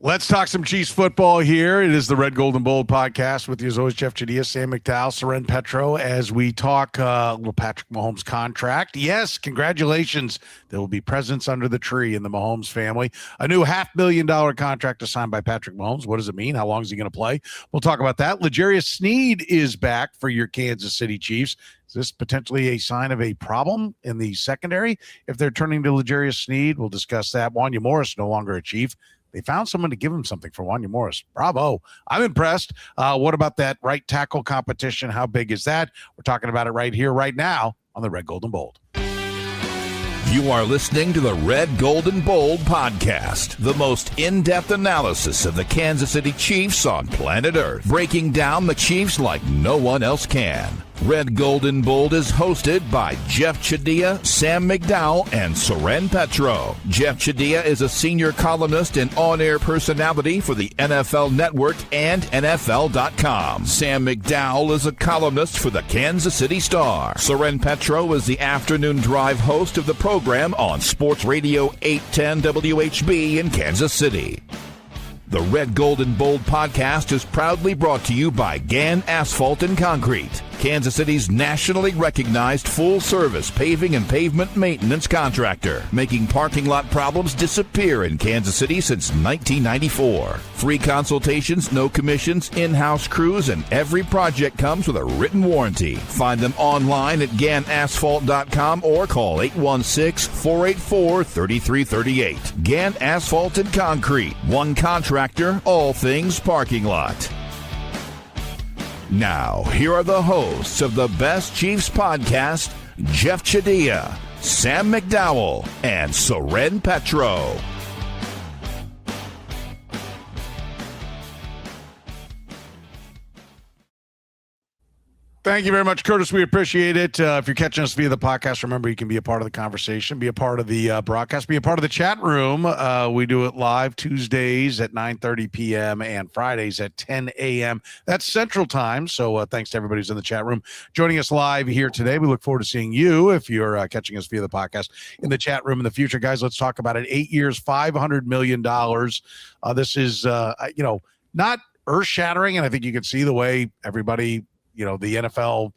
Let's talk some Chiefs football here. It is the Red, Gold, and Bold podcast with you as always, Jeff Chadiha, Sam McDowell, Soren, Petro, as we talk little Patrick Mahomes contract. Yes, congratulations. There will be presents under the tree in the Mahomes family. A new $500,000 contract assigned by Patrick Mahomes. What does it mean? How long is he going to play? We'll talk about that. Sneed is back for your Kansas City Chiefs. Is this potentially a sign of a problem in the secondary if they're turning to Sneed? We'll discuss that. Wanya Morris no longer a Chief. They found someone to give him something for Wanya Morris. Bravo. I'm impressed. What about that right tackle competition? How big is that? We're talking about it right here, right now on the Red, Gold, and Bold. You are listening to the Red, Gold, and Bold podcast, the most in-depth analysis of the Kansas City Chiefs on planet Earth, breaking down the Chiefs like no one else can. Red, Gold, and Bold is hosted by Jeff Chadiha, Sam McDowell, and Soren Petro. Jeff Chadiha is a senior columnist and on-air personality for the NFL Network and NFL.com. Sam McDowell is a columnist for the Kansas City Star. Soren Petro is the afternoon drive host of the program on Sports Radio 810 WHB in Kansas City. The Red, Gold, and Bold podcast is proudly brought to you by Gann Asphalt and Concrete, Kansas City's nationally recognized full-service paving and pavement maintenance contractor, making parking lot problems disappear in Kansas City since 1994. Free consultations, no commissions, in-house crews, and every project comes with a written warranty. Find them online at GannAsphalt.com or call 816-484-3338. Gann Asphalt and Concrete, one contractor, all things parking lot. Now, here are the hosts of the Best Chiefs podcast, Jeff Chadiha, Sam McDowell, and Soren Petro. Thank you very much, Curtis. We appreciate it. If you're catching us via the podcast, remember you can be a part of the conversation, be a part of the broadcast, be a part of the chat room. We do it live Tuesdays at 9:30 p.m. and Fridays at 10 a.m. That's Central Time. So thanks to everybody who's in the chat room joining us live here today. We look forward to seeing you if you're catching us via the podcast in the chat room in the future. Guys, let's talk about it. 8 years, $500 million. This is, not earth-shattering, and I think you can see the way everybody – the NFL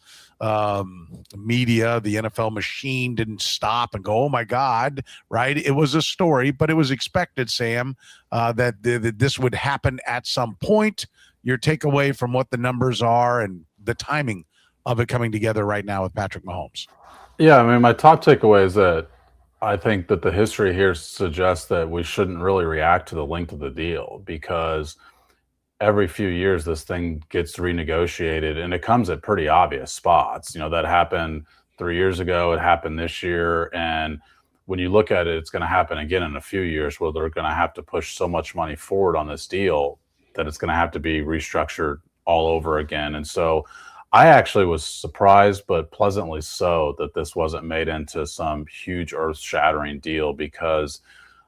media, the NFL machine didn't stop and go, oh, my God, right? It was a story, but it was expected, Sam, that this would happen at some point. Your takeaway from what the numbers are and the timing of it coming together right now with Patrick Mahomes. Yeah, I mean, my top takeaway is that I think that the history here suggests that we shouldn't really react to the length of the deal because – every few years this thing gets renegotiated and it comes at pretty obvious spots. That happened 3 years ago. It happened this year. And when you look at it, it's going to happen again in a few years where they're going to have to push so much money forward on this deal that it's going to have to be restructured all over again. And so I actually was surprised, but pleasantly so, that this wasn't made into some huge earth-shattering deal because,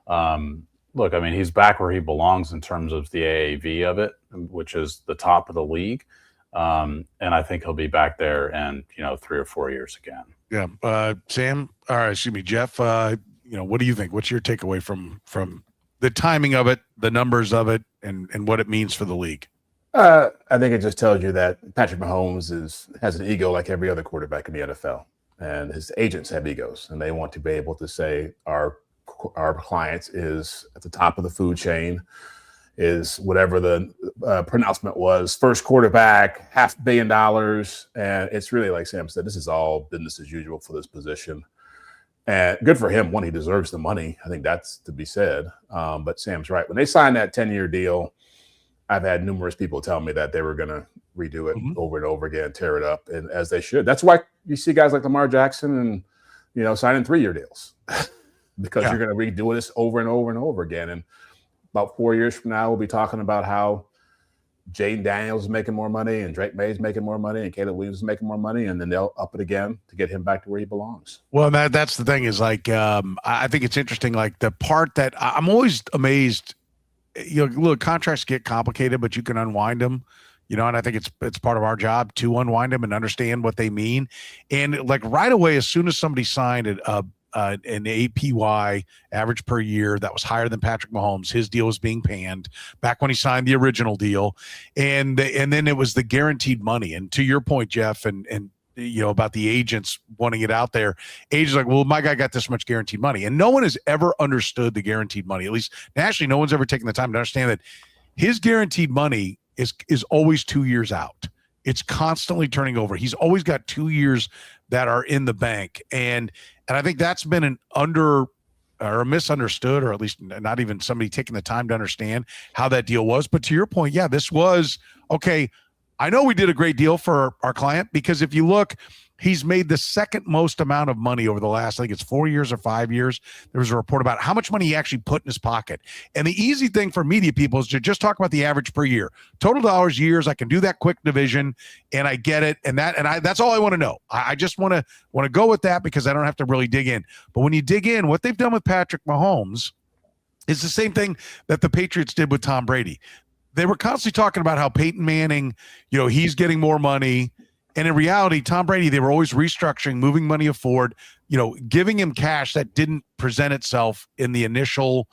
look, I mean, he's back where he belongs in terms of the AAV of it, which is the top of the league. And I think he'll be back there in, 3 or 4 years again. Yeah. Sam, Jeff, what do you think? What's your takeaway from the timing of it, the numbers of it, and what it means for the league? I think it just tells you that Patrick Mahomes has an ego like every other quarterback in the NFL. And his agents have egos, and they want to be able to say our clients is at the top of the food chain, is whatever the pronouncement was, first quarterback, $500 million. And it's really, like Sam said, this is all business as usual for this position. And good for him. One, he deserves the money. I think that's to be said. But Sam's right. When they signed that 10-year deal, I've had numerous people tell me that they were going to redo it over and over again, tear it up, and as they should. That's why you see guys like Lamar Jackson and, signing 3-year deals. Because you're going to redo this over and over and over again. And about 4 years from now, we'll be talking about how Jaden Daniels is making more money and Drake May is making more money and Caleb Williams is making more money. And then they'll up it again to get him back to where he belongs. Well, that's the thing is I think it's interesting. Like the part that I'm always amazed, look, contracts get complicated, but you can unwind them. And I think it's part of our job to unwind them and understand what they mean. And like right away, as soon as somebody signed a an APY, average per year, that was higher than Patrick Mahomes. His deal was being panned back when he signed the original deal, and then it was the guaranteed money. And to your point, Jeff, and about the agents wanting it out there, agents like, well, my guy got this much guaranteed money, and no one has ever understood the guaranteed money. At least nationally, no one's ever taken the time to understand that his guaranteed money is always 2 years out. It's constantly turning over. He's always got 2 years that are in the bank. And I think that's been an a misunderstood, or at least not even somebody taking the time to understand how that deal was. But to your point, yeah, this was, okay, I know we did a great deal for our client, because if you look, he's made the second most amount of money over the last, I think it's 4 years or 5 years. There was a report about how much money he actually put in his pocket. And the easy thing for media people is to just talk about the average per year. Total dollars, years, I can do that quick division, and I get it. And that's all I want to know. I just want to go with that, because I don't have to really dig in. But when you dig in, what they've done with Patrick Mahomes is the same thing that the Patriots did with Tom Brady. They were constantly talking about how Peyton Manning, he's getting more money. And in reality, Tom Brady, they were always restructuring, moving money forward, giving him cash that didn't present itself in the initial,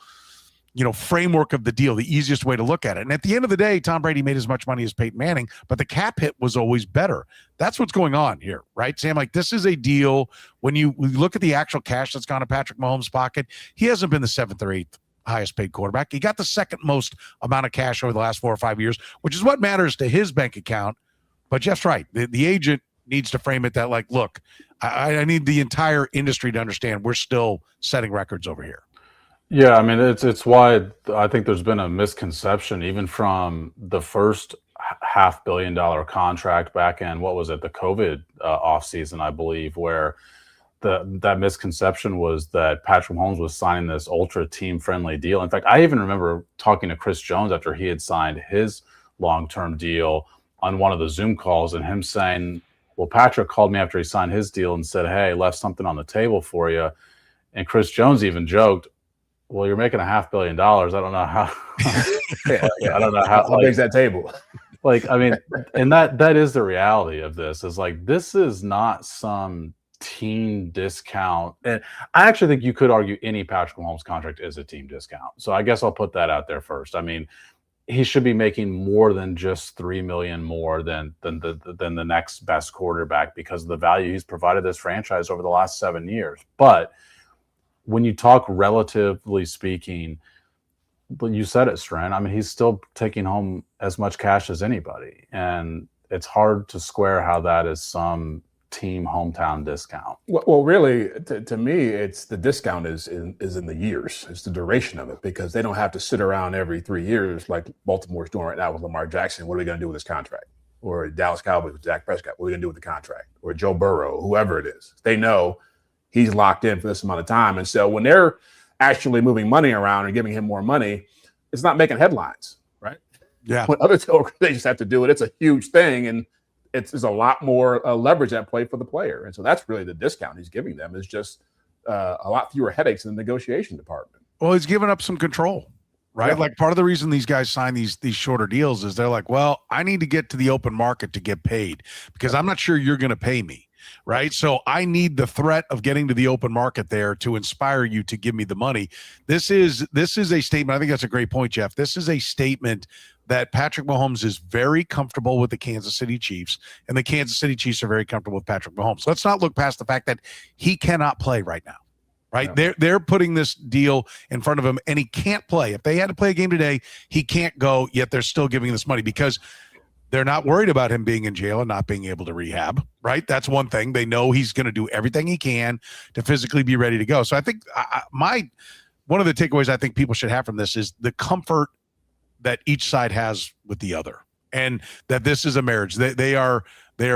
framework of the deal, the easiest way to look at it. And at the end of the day, Tom Brady made as much money as Peyton Manning, but the cap hit was always better. That's what's going on here, right, Sam? Like, this is a deal. When you look at the actual cash that's gone to Patrick Mahomes' pocket, he hasn't been the seventh or eighth highest paid quarterback. He got the second most amount of cash over the last 4 or 5 years, which is what matters to his bank account. But Jeff's right. The agent needs to frame it that, like, look, I need the entire industry to understand we're still setting records over here. Yeah, I mean, it's why I think there's been a misconception, even from the first $500 million contract back in, what was it, the COVID offseason, I believe, where that misconception was that Patrick Mahomes was signing this ultra team-friendly deal. In fact, I even remember talking to Chris Jones after he had signed his long-term deal on one of the Zoom calls, and him saying, well, Patrick called me after he signed his deal and said, hey, left something on the table for you. And Chris Jones even joked, well, you're making $500 million. I don't know how. I don't know how big's that table. Like, I mean, and that is the reality of this. Is like, this is not some team discount. And I actually think you could argue any Patrick Mahomes contract is a team discount. So I guess I'll put that out there first. I mean, he should be making more than just $3 million more than the next best quarterback, because of the value he's provided this franchise over the last 7 years. But when you talk relatively speaking, you said it, Soren, I mean, he's still taking home as much cash as anybody. And it's hard to square how that is some team hometown discount. Well, really, to me, it's the discount is in the years. It's the duration of it, because they don't have to sit around every 3 years like Baltimore's doing right now with Lamar Jackson. What are we going to do with this contract? Or Dallas Cowboys with Dak Prescott. What are we going to do with the contract? Or Joe Burrow, whoever it is. They know he's locked in for this amount of time. And so when they're actually moving money around and giving him more money, it's not making headlines, right? Yeah. When other organizations have to do it, it's a huge thing. And there's a lot more leverage at play for the player. And so that's really the discount he's giving them, is just a lot fewer headaches in the negotiation department. Well, he's giving up some control, right? Yeah. Like, part of the reason these guys sign these shorter deals is they're like, well, I need to get to the open market to get paid, because I'm not sure you're going to pay me, right? So I need the threat of getting to the open market there to inspire you to give me the money. This is a statement. I think that's a great point, Jeff. This is a statement that Patrick Mahomes is very comfortable with the Kansas City Chiefs, and the Kansas City Chiefs are very comfortable with Patrick Mahomes. Let's not look past the fact that he cannot play right now, right? Yeah. They're putting this deal in front of him, and he can't play. If they had to play a game today, he can't go, yet they're still giving this money, because they're not worried about him being in jail and not being able to rehab, right? That's one thing. They know he's going to do everything he can to physically be ready to go. So I think one of the takeaways I think people should have from this is the comfort that each side has with the other, and that this is a marriage. They are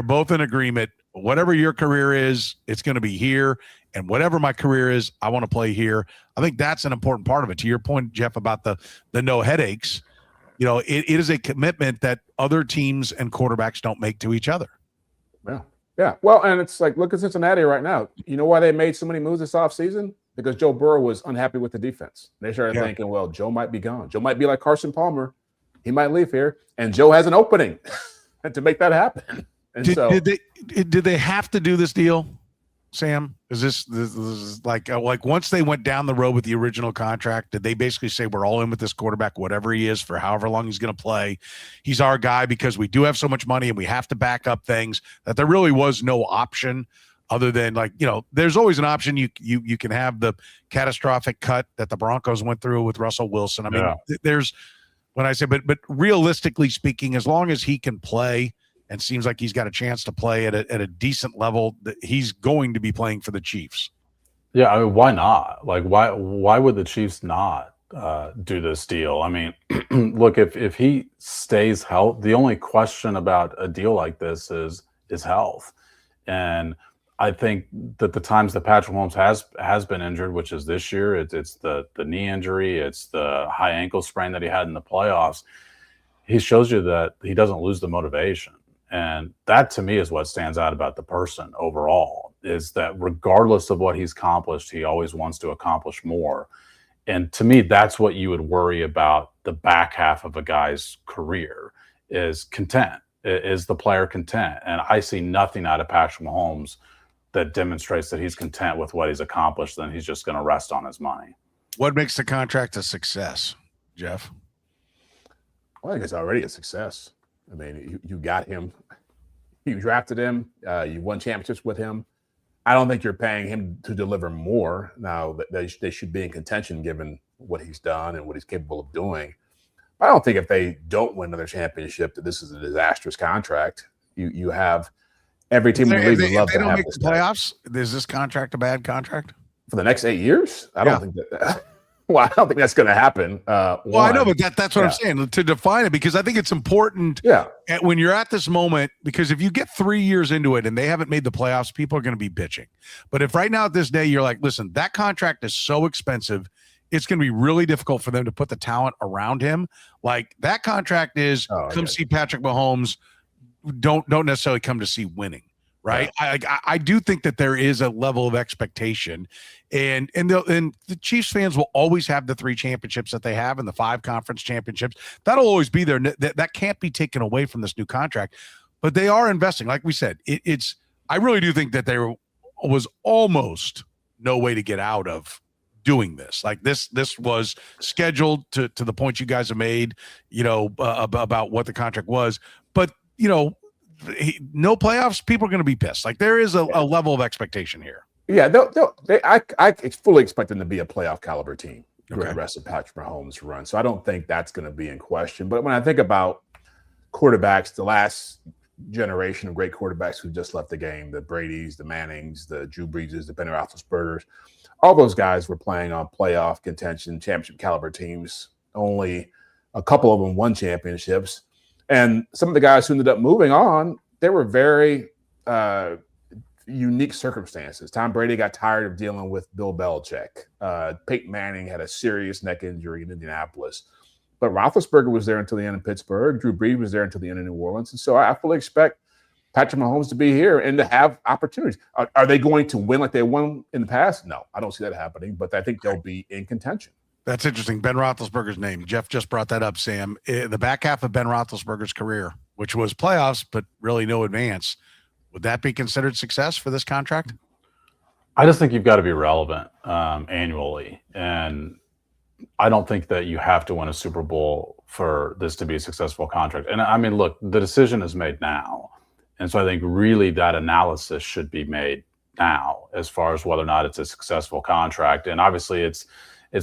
both in agreement. Whatever your career is, it's going to be here, and whatever my career is, I want to play here. I think that's an important part of it. To your point, Jeff, about the no headaches, it is a commitment that other teams and quarterbacks don't make to each other. Yeah. Well, and it's like, look at Cincinnati right now. You know why they made so many moves this offseason? Because Joe Burrow was unhappy with the defense. They started thinking, well, Joe might be gone. Joe might be like Carson Palmer. He might leave here, and Joe has an opening to make that happen. And did they have to do this deal? Sam? Is this is like once they went down the road with the original contract, did they basically say we're all in with this quarterback, whatever he is, for however long he's going to play? He's our guy because we do have so much money and we have to back up things, that there really was no option other than, like, there's always an option. You can have the catastrophic cut that the Broncos went through with Russell Wilson. I mean, there's, when I say, but realistically speaking, as long as he can play and seems like he's got a chance to play at a decent level, that he's going to be playing for the Chiefs. Yeah, I mean, why not? Like, why would the Chiefs not do this deal? I mean, look, if he stays healthy, the only question about a deal like this is health. And I think that the times that Patrick Mahomes has been injured, which is this year, it's the knee injury, it's the high ankle sprain that he had in the playoffs. He shows you that he doesn't lose the motivation. And that, to me, is what stands out about the person overall, is that regardless of what he's accomplished, he always wants to accomplish more. And to me, that's what you would worry about the back half of a guy's career, is content. Is the player content? And I see nothing out of Patrick Mahomes that demonstrates that he's content with what he's accomplished. Then he's just going to rest on his money. What makes the contract a success, Jeff? I think it's already a success. I mean, you got him. You drafted him. You won championships with him. I don't think you're paying him to deliver more. Now, they should be in contention given what he's done and what he's capable of doing. I don't think if they don't win another championship that this is a disastrous contract. You have every team in the league would love to have this. If they don't make the playoffs, is this contract a bad contract? For the next 8 years? I don't think that. Well, I don't think that's going to happen. Well, I know, but that's what I'm saying, to define it, because I think it's important when you're at this moment, because if you get 3 years into it and they haven't made the playoffs, people are going to be bitching. But if right now at this day, you're like, listen, that contract is so expensive, it's going to be really difficult for them to put the talent around him. Like, that contract is see Patrick Mahomes, don't necessarily come to see winning. Right. Yeah. I do think that there is a level of expectation, and the Chiefs fans will always have the 3 championships that they have and the 5 conference championships. That'll always be there. That can't be taken away from this new contract, but they are investing. Like we said, I really do think that there was almost no way to get out of doing this. Like this was scheduled to the point you guys have made, about what the contract was, but no playoffs, people are going to be pissed. Like, there is a level of expectation here. Yeah, I fully expect them to be a playoff caliber team for the rest of Patrick Mahomes' run. So I don't think that's going to be in question. But when I think about quarterbacks, the last generation of great quarterbacks who just left the game, the Bradys, the Mannings, the Drew Breeses, the Ben Roethlisbergers, all those guys were playing on playoff contention, championship caliber teams. Only a couple of them won championships. And some of the guys who ended up moving on, they were very unique circumstances. Tom Brady got tired of dealing with Bill Belichick. Peyton Manning had a serious neck injury in Indianapolis. But Roethlisberger was there until the end in Pittsburgh. Drew Brees was there until the end in New Orleans. And so I fully expect Patrick Mahomes to be here and to have opportunities. Are they going to win like they won in the past? No, I don't see that happening. But I think they'll be in contention. That's interesting. Ben Roethlisberger's name. Jeff just brought that up, Sam. The back half of Ben Roethlisberger's career, which was playoffs, but really no advance. Would that be considered success for this contract? I just think you've got to be relevant annually. And I don't think that you have to win a Super Bowl for this to be a successful contract. And I mean, look, the decision is made now. And so I think really that analysis should be made now as far as whether or not it's a successful contract. And obviously it's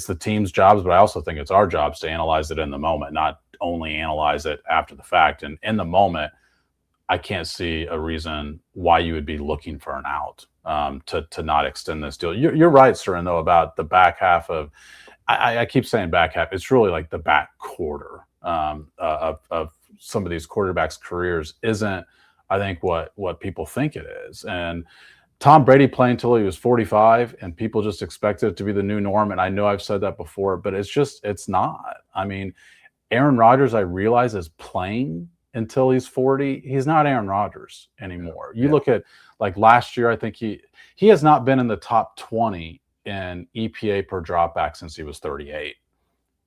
the team's jobs, but I also think it's our jobs to analyze it in the moment, not only analyze it after the fact. And in the moment, I can't see a reason why you would be looking for an out to not extend this deal. You're right, Soren, though, about the back half of I keep saying back half. It's really like the back quarter of some of these quarterbacks' careers isn't, I think, what people think it is. And Tom Brady playing until he was 45, and people just expected it to be the new norm. And I know I've said that before, but it's not. I mean, Aaron Rodgers, I realize, is playing until he's 40. He's not Aaron Rodgers anymore. You look at, like, last year, I think he has not been in the top 20 in EPA per dropback since he was 38.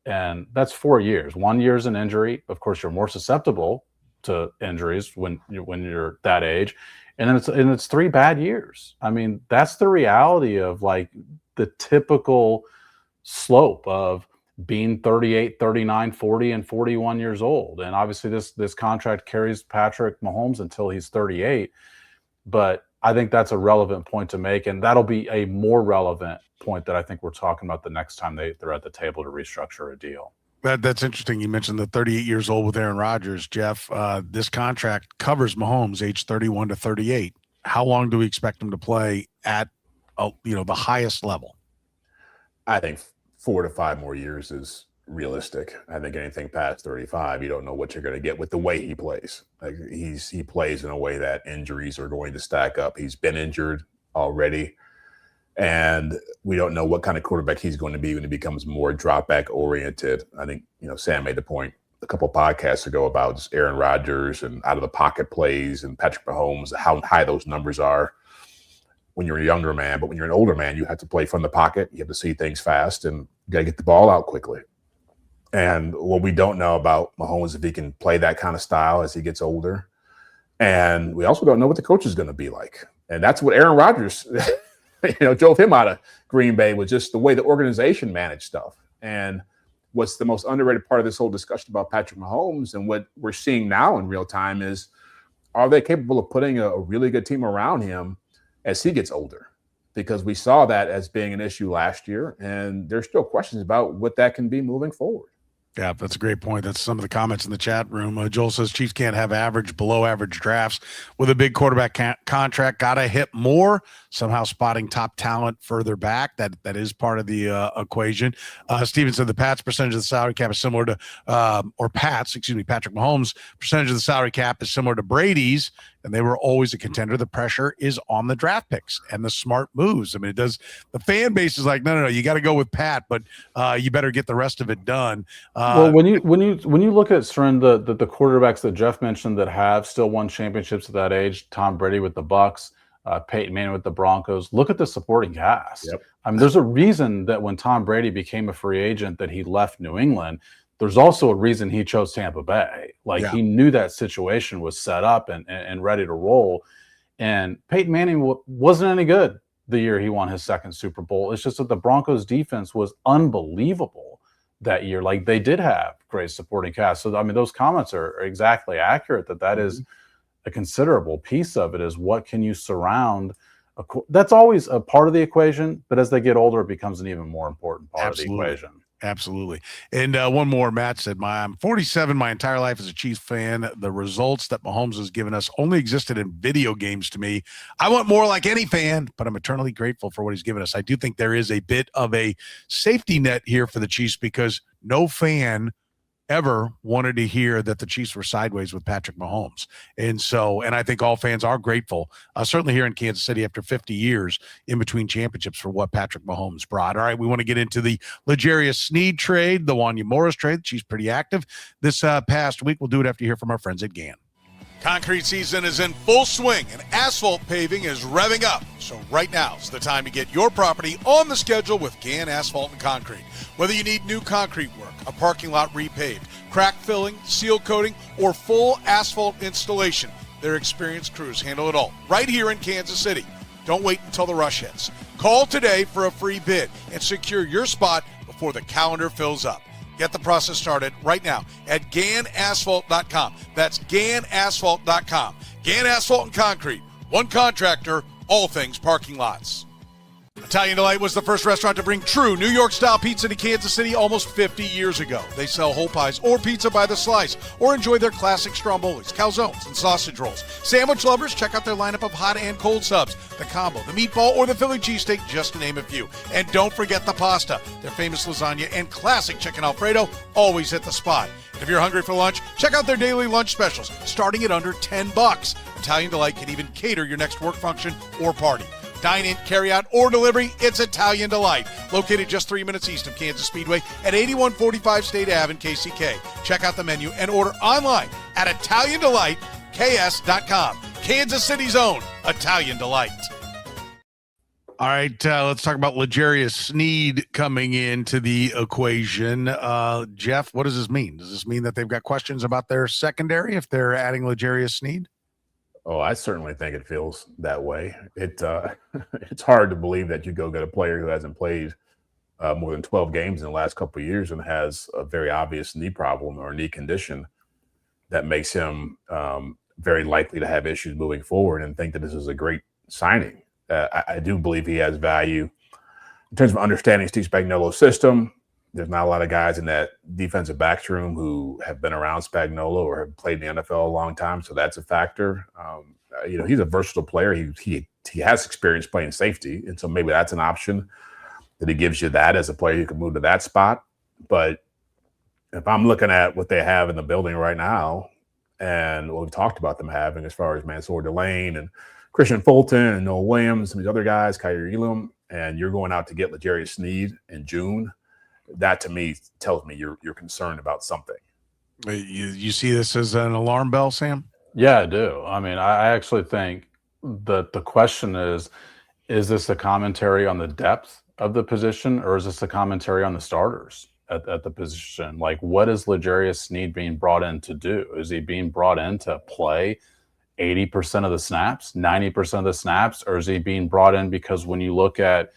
And that's 4 years. 1 year is an injury. Of course, you're more susceptible to injuries when you're that age. And then it's 3 bad years. I mean, that's the reality of like the typical slope of being 38, 39, 40, and 41 years old. And obviously this contract carries Patrick Mahomes until he's 38. But I think that's a relevant point to make. And that'll be a more relevant point that I think we're talking about the next time they're at the table to restructure a deal. That's interesting. You mentioned the 38 years old with Aaron Rodgers, Jeff. This contract covers Mahomes age 31 to 38. How long do we expect him to play at, the highest level? I think 4 to 5 more years is realistic. I think anything past 35, you don't know what you're going to get with the way he plays. Like he plays in a way that injuries are going to stack up. He's been injured already. And we don't know what kind of quarterback he's going to be when he becomes more drop back oriented. I think, Sam made the point a couple of podcasts ago about just Aaron Rodgers and out of the pocket plays and Patrick Mahomes, how high those numbers are when you're a younger man. But when you're an older man, you have to play from the pocket. You have to see things fast and you got to get the ball out quickly. And what we don't know about Mahomes is if he can play that kind of style as he gets older. And we also don't know what the coach is going to be like. And that's what Aaron Rodgers drove him out of Green Bay, was just the way the organization managed stuff. And what's the most underrated part of this whole discussion about Patrick Mahomes and what we're seeing now in real time is, are they capable of putting a really good team around him as he gets older? Because we saw that as being an issue last year, and there's still questions about what that can be moving forward. Yeah, that's a great point. That's some of the comments in the chat room. Joel says Chiefs can't have below average drafts with a big quarterback contract. Got to hit more. Somehow spotting top talent further back. That is part of the equation. Steven said the Pats percentage of the salary cap is similar to, Patrick Mahomes percentage of the salary cap is similar to Brady's, and they were always a contender. The pressure is on the draft picks and the smart moves. I mean, the fan base is like, no, you got to go with Pat, but you better get the rest of it done. Well, when you look at Soren, the quarterbacks that Jeff mentioned that have still won championships at that age, Tom Brady with the Bucs, Peyton Manning with the Broncos, look at the supporting cast. Yep. I mean, there's a reason that when Tom Brady became a free agent that he left New England. There's also a reason he chose Tampa Bay. He knew that situation was set up and ready to roll. And Peyton Manning wasn't any good the year he won his second Super Bowl. It's just that the Broncos defense was unbelievable that year. Like, they did have great supporting cast. So, I mean, those comments are exactly accurate, that is a considerable piece of it, is what can you surround. That's always a part of the equation, but as they get older, it becomes an even more important part of the equation. Absolutely. And one more, Matt said, I'm 47. My entire life as a Chiefs fan. The results that Mahomes has given us only existed in video games to me. I want more like any fan, but I'm eternally grateful for what he's given us. I do think there is a bit of a safety net here for the Chiefs because no fan ever wanted to hear that the Chiefs were sideways with Patrick Mahomes. And I think all fans are grateful, certainly here in Kansas City after 50 years in between championships, for what Patrick Mahomes brought. All right, we want to get into the L'Jarius Sneed trade, the Wanya Morris trade. She's pretty active this past week. We'll do it after you hear from our friends at GAN. Concrete season is in full swing and asphalt paving is revving up. So right now is the time to get your property on the schedule with GAN Asphalt and Concrete. Whether you need new concrete work, a parking lot repaved, crack filling, seal coating, or full asphalt installation, their experienced crews handle it all right here in Kansas City. Don't wait until the rush hits. Call today for a free bid and secure your spot before the calendar fills up. Get the process started right now at GANasphalt.com. That's GANasphalt.com. GAN Asphalt and Concrete. One contractor, all things parking lots. Italian Delight was the first restaurant to bring true New York-style pizza to Kansas City almost 50 years ago. They sell whole pies or pizza by the slice, or enjoy their classic strombolis, calzones, and sausage rolls. Sandwich lovers, check out their lineup of hot and cold subs, the combo, the meatball, or the Philly cheesesteak, just to name a few. And don't forget the pasta. Their famous lasagna and classic chicken Alfredo always hit the spot. And if you're hungry for lunch, check out their daily lunch specials, starting at under $10. Italian Delight can even cater your next work function or party. Dine in, carry out, or delivery, it's Italian Delight. Located just 3 minutes east of Kansas Speedway at 8145 State Ave in KCK. Check out the menu and order online at ItalianDelightKS.com. Kansas City's own Italian Delight. All right, let's talk about L'Jarius Sneed coming into the equation. Jeff, what does this mean? Does this mean that they've got questions about their secondary if they're adding L'Jarius Sneed? Oh, I certainly think it feels that way. It's hard to believe that you go get a player who hasn't played more than 12 games in the last couple of years and has a very obvious knee problem or knee condition that makes him very likely to have issues moving forward, and think that this is a great signing. I do believe he has value in terms of understanding Steve Spagnuolo's system. There's not a lot of guys in that defensive backs room who have been around Spagnuolo or have played in the NFL a long time, so that's a factor. He's a versatile player. He has experience playing safety, and so maybe that's an option that he gives you that as a player who can move to that spot. But if I'm looking at what they have in the building right now and what we've talked about them having as far as Mansour Delane and Christian Fulton and Noah Williams and these other guys, Kaiir Elam, and you're going out to get L'Jarius Sneed in June, that to me tells me you're concerned about something. You see this as an alarm bell, Sam? Yeah, I do. I mean, I actually think that the question is this a commentary on the depth of the position, or is this a commentary on the starters at the position? Like, what is L'Jarius Sneed being brought in to do? Is he being brought in to play 80% of the snaps, 90% of the snaps, or is he being brought in because when you look at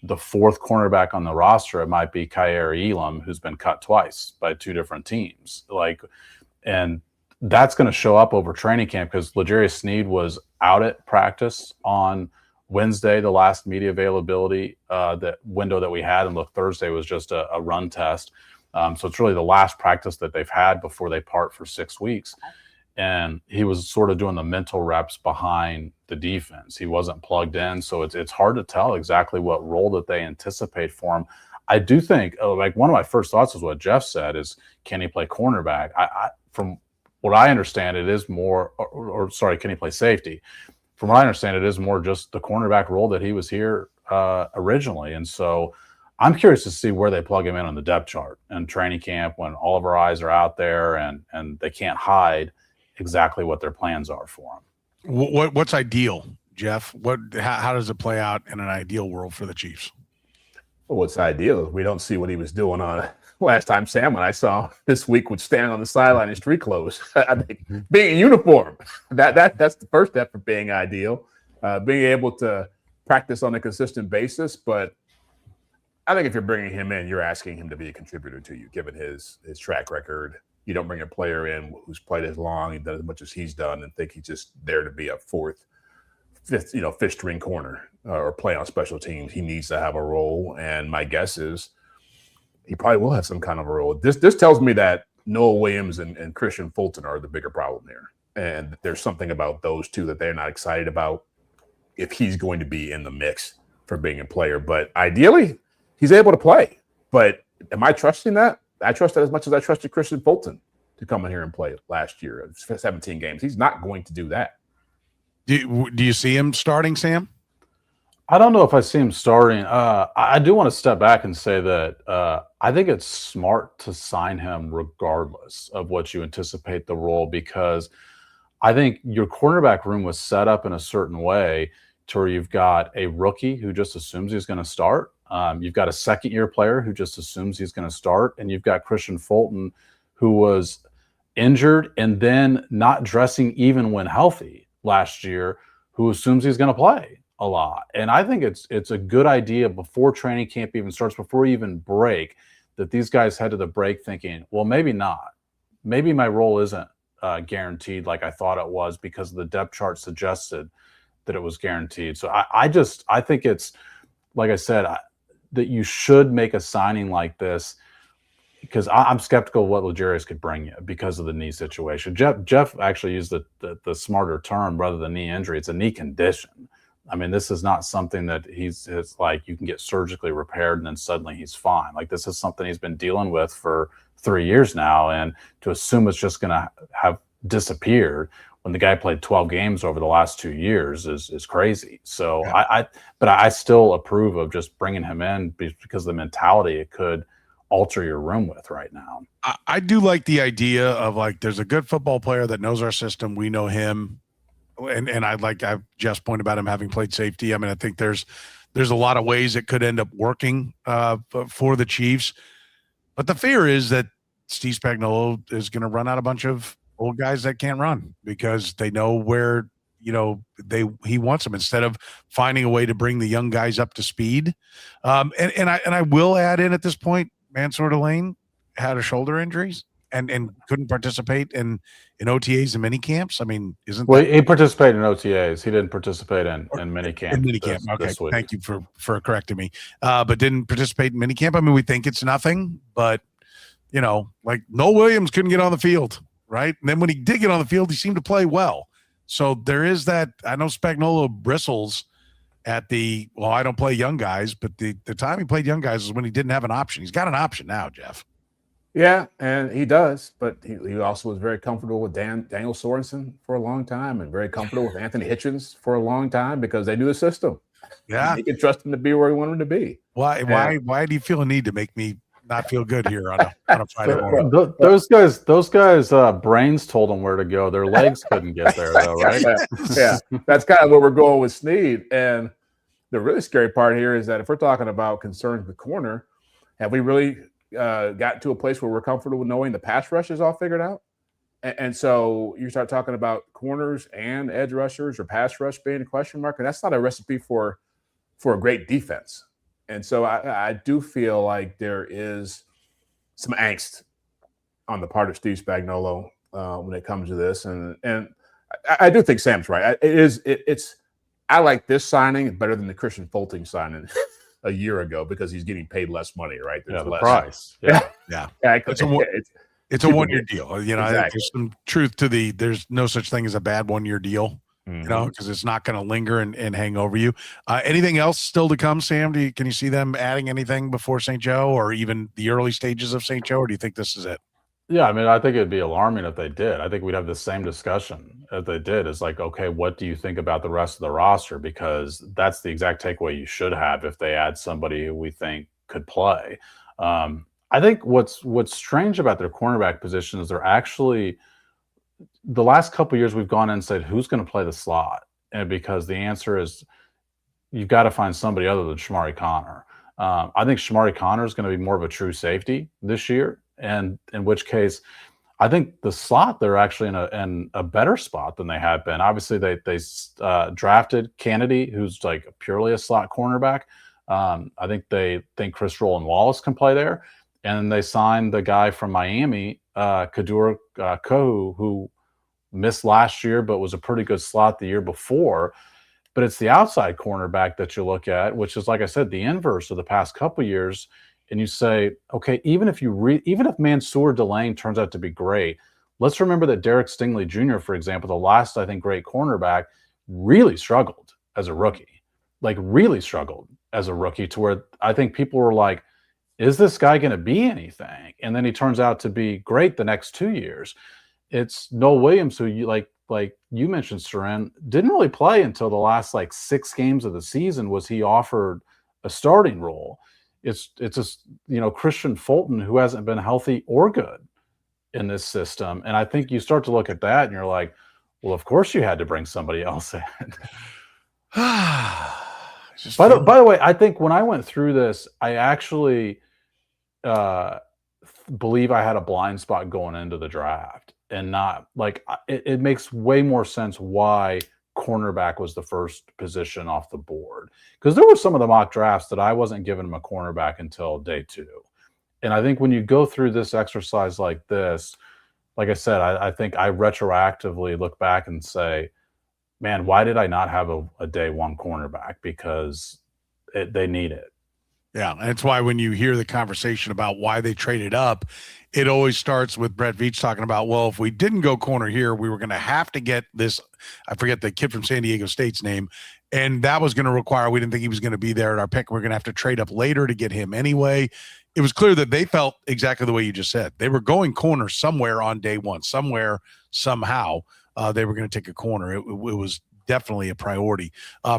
the fourth cornerback on the roster, it might be Kaiir Elam, who's been cut twice by two different teams. And that's going to show up over training camp, because L'Jarius Sneed was out at practice on Wednesday, the last media availability that window that we had, and look, Thursday was just a run test. So it's really the last practice that they've had before they part for 6 weeks. And he was sort of doing the mental reps behind the defense. He wasn't plugged in, so it's hard to tell exactly what role that they anticipate for him. I do think, one of my first thoughts is what Jeff said, is can he play cornerback? From what I understand, it is more, can he play safety? From what I understand, it is more just the cornerback role that he was here originally. And so I'm curious to see where they plug him in on the depth chart and training camp when all of our eyes are out there and they can't hide exactly what their plans are for him. What's ideal, Jeff? How does it play out in an ideal world for the Chiefs? Well, what's ideal is we don't see what he was doing on last time Sam and I saw this week, would stand on the sideline in street clothes. I think being in uniform, that's the first step for being ideal. Being able to practice on a consistent basis, but I think if you're bringing him in, you're asking him to be a contributor to you, given his track record. You don't bring a player in who's played as long and done as much as he's done and think he's just there to be a fifth string corner or play on special teams. He needs to have a role, and my guess is he probably will have some kind of a role. This tells me that Noah Williams and Christian Fulton are the bigger problem here, and there's something about those two that they're not excited about if he's going to be in the mix for being a player. But ideally, he's able to play. But am I trusting that? I trust that as much as I trusted Christian Fulton to come in here and play last year, 17 games. He's not going to do that. Do you see him starting, Sam? I don't know if I see him starting. I do want to step back and say that I think it's smart to sign him regardless of what you anticipate the role, because I think your cornerback room was set up in a certain way to where you've got a rookie who just assumes he's going to start. You've got a second-year player who just assumes he's going to start, and you've got Christian Fulton, who was injured and then not dressing even when healthy last year, who assumes he's going to play a lot. And I think it's a good idea before training camp even starts, before you even break, that these guys head to the break thinking, well, maybe not. Maybe my role isn't guaranteed like I thought it was, because the depth chart suggested that it was guaranteed. So I think it's, like I said, that you should make a signing like this, because I'm skeptical of what L'Jarius could bring you because of the knee situation. Jeff actually used the smarter term rather than knee injury. It's a knee condition. I mean, this is not something that it's like you can get surgically repaired and then suddenly he's fine. Like, this is something he's been dealing with for 3 years now, and to assume it's just going to have disappeared when the guy played 12 games over the last 2 years is crazy. So yeah. But I still approve of just bringing him in because of the mentality it could alter your room with right now. I do like the idea of, like, there's a good football player that knows our system. We know him. And I've just pointed about him having played safety. I mean, I think there's there's a lot of ways it could end up working for the Chiefs. But the fear is that Steve Spagnuolo is going to run out a bunch of old guys that can't run because they know where he wants them instead of finding a way to bring the young guys up to speed. And I will add in at this point, Mansour Delane had a shoulder injuries and couldn't participate in OTAs and mini camps. I mean, he participated in OTAs. He didn't participate in mini camp. In mini camp. Okay. Thank you for correcting me. But didn't participate in mini camp. I mean, we think it's nothing, but like Noel Williams couldn't get on the field, right? And then when he did get on the field, he seemed to play well. So there is that. I know Spagnuolo bristles at I don't play young guys, but the time he played young guys was when he didn't have an option. He's got an option now, Jeff. Yeah, and he does, but he also was very comfortable with Daniel Sorensen for a long time and very comfortable with Anthony Hitchens for a long time because they knew the system. Yeah. He could trust him to be where he wanted him to be. Why do you feel a need to make me not feel good here on a Friday morning? Those guys, brains told them where to go. Their legs couldn't get there, though, right? Yeah. That's kind of where we're going with Sneed. And the really scary part here is that if we're talking about concerns with corner, have we really got to a place where we're comfortable with knowing the pass rush is all figured out? And so you start talking about corners and edge rushers or pass rush being a question mark, and that's not a recipe for a great defense. And so I do feel like there is some angst on the part of Steve Spagnuolo when it comes to this. And I do think Sam's right. I like this signing better than the Christian Fulton signing a year ago because he's getting paid less money, right? There's less price. Yeah. It's a 1 year deal. Exactly. I think there's some truth to there's no such thing as a bad 1 year deal. Because it's not going to linger and hang over you. Anything else still to come, Sam? Can you see them adding anything before St. Joe or even the early stages of St. Joe, or do you think this is it? Yeah, I mean, I think it'd be alarming if they did. I think we'd have the same discussion if they did. It's like, okay, what do you think about the rest of the roster? Because that's the exact takeaway you should have if they add somebody who we think could play. I think what's strange about their cornerback position is they're actually – the last couple of years we've gone in and said, who's going to play the slot? And because the answer is you've got to find somebody other than Shamari Connor. I think Shamari Connor is going to be more of a true safety this year. And in which case, I think the slot, they're actually in a better spot than they have been. Obviously, they drafted Kennedy, who's like purely a slot cornerback. I think they think Chris Roland Wallace can play there. And they signed the guy from Miami, Kadur Kohu, who missed last year but was a pretty good slot the year before. But it's the outside cornerback that you look at, which is, like I said, the inverse of the past couple of years. And you say, okay, even if Mansour Delane turns out to be great, let's remember that Derek Stingley Jr., for example, the last, I think, great cornerback, really struggled as a rookie. To where I think people were like, is this guy going to be anything? And then he turns out to be great the next 2 years. It's Noel Williams, who like you mentioned, Soren, didn't really play until the last 6 games of the season was he offered a starting role. It's just, Christian Fulton, who hasn't been healthy or good in this system. And I think you start to look at that and you're like, well, of course you had to bring somebody else in. By the way, I think when I went through this, I actually believe I had a blind spot going into the draft and not it makes way more sense why cornerback was the first position off the board, because there were some of the mock drafts that I wasn't giving him a cornerback until day 2. And I think when you go through this exercise like this, like I said, I think I retroactively look back and say, man, why did I not have a day 1 cornerback? Because they need it. Yeah, and it's why when you hear the conversation about why they traded up, it always starts with Brett Veach talking about, well, if we didn't go corner here, we were going to have to get this, I forget the kid from San Diego State's name, and that was going to require, we didn't think he was going to be there at our pick. We're going to have to trade up later to get him anyway. It was clear that they felt exactly the way you just said. They were going corner somewhere on day 1, somewhere, somehow. They were going to take a corner. It was definitely a priority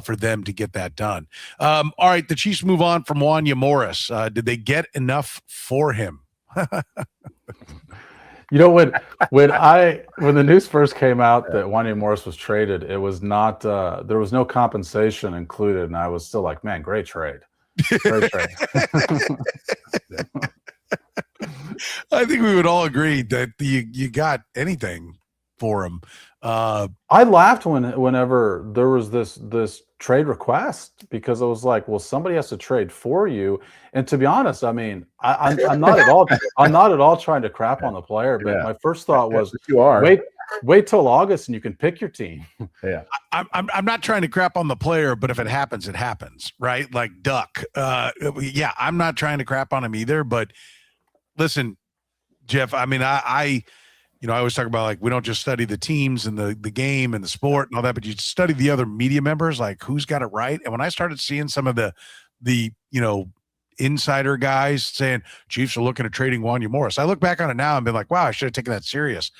for them to get that done. All right, the Chiefs move on from Wanya Morris. Did they get enough for him? You know, when the news first came out that Wanya Morris was traded, it was not there was no compensation included, and I was still like, man, great trade. Great trade. I think we would all agree that you got anything for him. I laughed whenever there was this trade request, because I was like, well, somebody has to trade for you. And to be honest, I mean, I'm not at all trying to crap on the player, but my first thought was, you are. Wait till August and you can pick your team. Yeah. I'm not trying to crap on the player, but if it happens, it happens, right? Like Duck. Yeah, I'm not trying to crap on him either, but listen, Jeff, I mean, I always talk about, like, we don't just study the teams and the game and the sport and all that, but you study the other media members, like who's got it right. And when I started seeing some of the insider guys saying Chiefs are looking at trading Wanya Morris, I look back on it now and been like, wow, I should have taken that serious.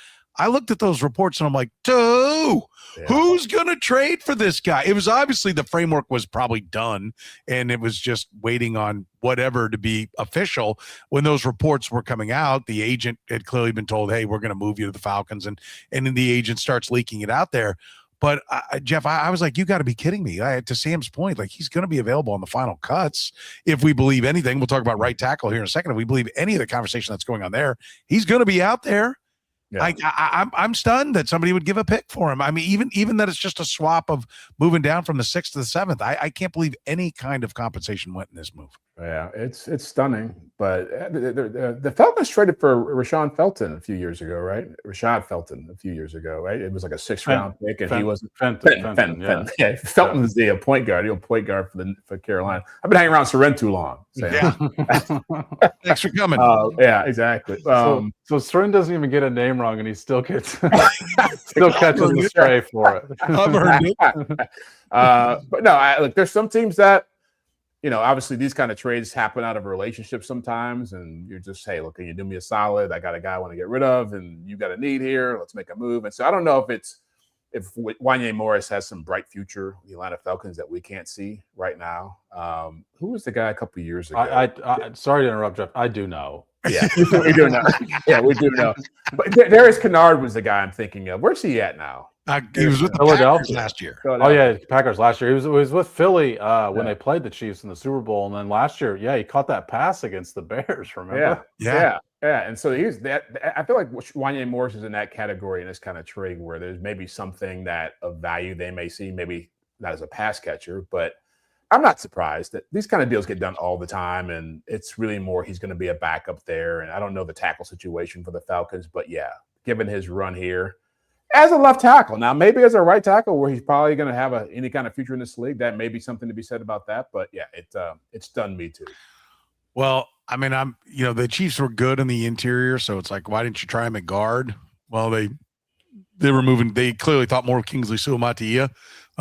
I looked at those reports and I'm like, dude, who's going to trade for this guy? It was obviously the framework was probably done and it was just waiting on whatever to be official. When those reports were coming out, the agent had clearly been told, hey, we're going to move you to the Falcons. And then the agent starts leaking it out there. But Jeff, I was like, you got to be kidding me. To Sam's point, like, he's going to be available on the final cuts. If we believe anything, we'll talk about right tackle here in a second. If we believe any of the conversation that's going on there, he's going to be out there. Yeah. I'm stunned that somebody would give a pick for him. I mean, even that it's just a swap of moving down from the 6th to the 7th. I can't believe any kind of compensation went in this move. Yeah, it's stunning. But the Falcons traded for Rashad Felton a few years ago, right? It was like a 6th-round pick, and he wasn't Fenton. Yeah, Felton was the point guard. He was point guard for Carolina. I've been hanging around Soren too long. Yeah. Thanks for coming. Yeah, exactly. So Soren doesn't even get a name wrong, and he still gets still catches the stray for it. I've heard it. But no, look, there's some teams that, obviously these kind of trades happen out of a relationship sometimes, and you're just, hey, look, can you do me a solid? I got a guy I want to get rid of, and you got a need here. Let's make a move. And so I don't know if Wanya Morris has some bright future, the Atlanta Falcons, that we can't see right now. Who was the guy a couple of years ago? I sorry to interrupt, Jeff. I do know. Yeah, we do know. Yeah, we do know. But Darius Kennard was the guy I'm thinking of. Where's he at now? He was with the Packers last year. Oh yeah, Packers last year. He was with Philly when they played the Chiefs in the Super Bowl, and then last year, he caught that pass against the Bears. Remember? Yeah. And so he's that. I feel like Wanya Morris is in that category in this kind of trade where there's maybe something that of value they may see, maybe not as a pass catcher, but I'm not surprised that these kind of deals get done all the time, and it's really more he's going to be a backup there. And I don't know the tackle situation for the Falcons, but yeah, given his run here as a left tackle, now maybe as a right tackle where he's probably going to have any kind of future in this league, that may be something to be said about that. But yeah, it stunned me too. Well, I mean, the Chiefs were good in the interior, so it's like, why didn't you try him at guard? Well, they clearly thought more of Kingsley Suamataia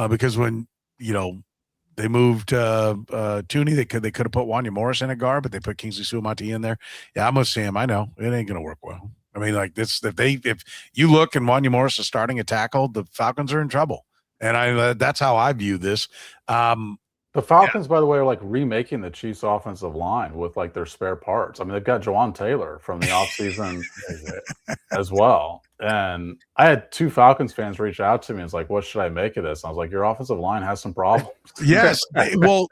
because when they moved Tooney, they could have put Wanya Morris in a guard, but they put Kingsley Suamataia in there. Yeah, I'm with Sam. I know it ain't gonna work well. I mean, like this, if you look and Wanya Morris is starting a tackle, the Falcons are in trouble, and that's how I view this. The Falcons, by the way, are like remaking the Chiefs' offensive line with like their spare parts. I mean, they've got Jawan Taylor from the offseason as well. And I had 2 Falcons fans reach out to me and was like, what should I make of this? And I was like, your offensive line has some problems. Yes. Well,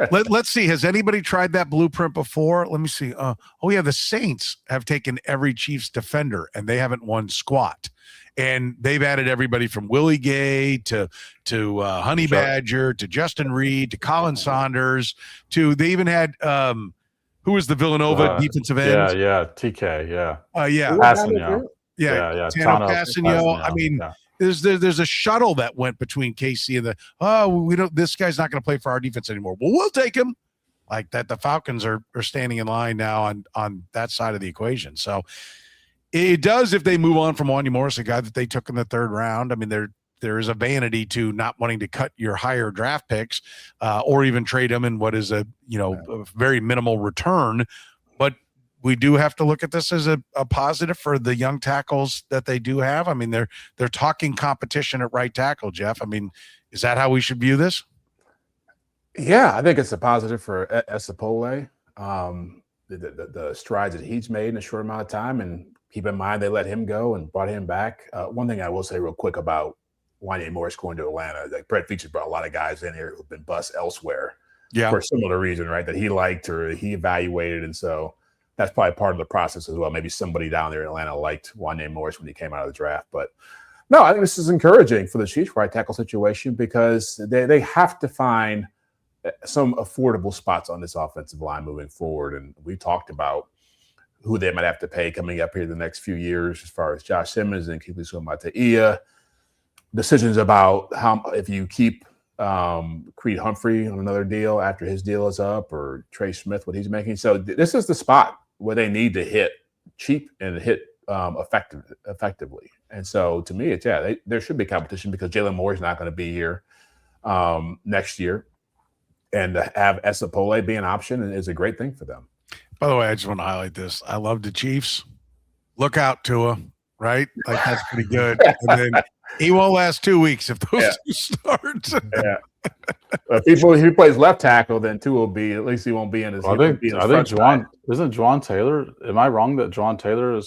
let's see. Has anybody tried that blueprint before? Let me see. The Saints have taken every Chiefs defender and they haven't won squat. And they've added everybody from Willie Gay to Honey Badger to Justin Reed to Colin Saunders they even had who was the Villanova defensive end? Yeah, TK, yeah. Passanio. Yeah. Tano Passanio. I mean, there's a shuttle that went between KC and this guy's not going to play for our defense anymore. Well, we'll take him. Like that, the Falcons are standing in line now on that side of the equation. So it does if they move on from Wanya Morris, a guy that they took in the 3rd round. I mean, there is a vanity to not wanting to cut your higher draft picks or even trade them in what is a very minimal return. But we do have to look at this as a positive for the young tackles that they do have. I mean, they're talking competition at right tackle, Jeff. I mean, is that how we should view this? Yeah, I think it's a positive for Esapole. The strides that he's made in a short amount of time, and keep in mind they let him go and brought him back. One thing I will say real quick about Wanya Morris going to Atlanta, like Brett Veach brought a lot of guys in here who've been bust elsewhere for a similar reason, right? That he liked or he evaluated. And so that's probably part of the process as well. Maybe somebody down there in Atlanta liked Wanya Morris when he came out of the draft. But no, I think this is encouraging for the Chiefs right tackle situation because they have to find some affordable spots on this offensive line moving forward. And we talked about who they might have to pay coming up here the next few years as far as Josh Simmons and Chadiha. Decisions about how if you keep Creed Humphrey on another deal after his deal is up or Trey Smith, what he's making. So this is the spot where they need to hit cheap and hit effectively. And so to me, it's there should be competition because Jalen Moore is not going to be here next year. And to have Esapole be an option is a great thing for them. By the way, I just want to highlight this. I love the Chiefs. Look out, Tua, right? Like, that's pretty good. And then he won't last 2 weeks if those two start. If he plays left tackle, then Tua will be, at least he won't be in his. I think Juwan Taylor, am I wrong that Juwan Taylor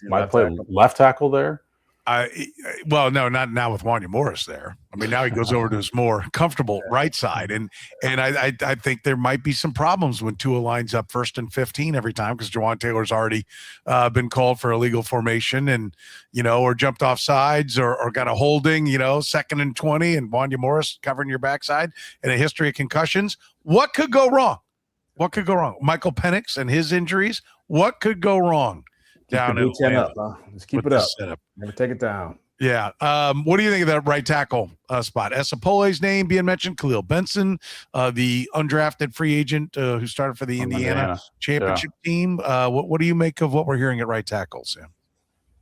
might play left tackle there? Well, no, not now with Wanya Morris there. I mean, now he goes over to his more comfortable right side, and I think there might be some problems when Tua lines up 1st and 15 every time because Juwan Taylor's already been called for illegal formation and or jumped off sides or got a holding, 2nd and 20, and Wanya Morris covering your backside and a history of concussions. What could go wrong? Michael Penix and his injuries. What could go wrong? Down in Atlanta. Just keep it up. Never take it down. Yeah. What do you think of that right tackle spot? Esapole's name being mentioned, Khalil Benson, the undrafted free agent who started for the Indiana championship team. What do you make of what we're hearing at right tackle, Sam?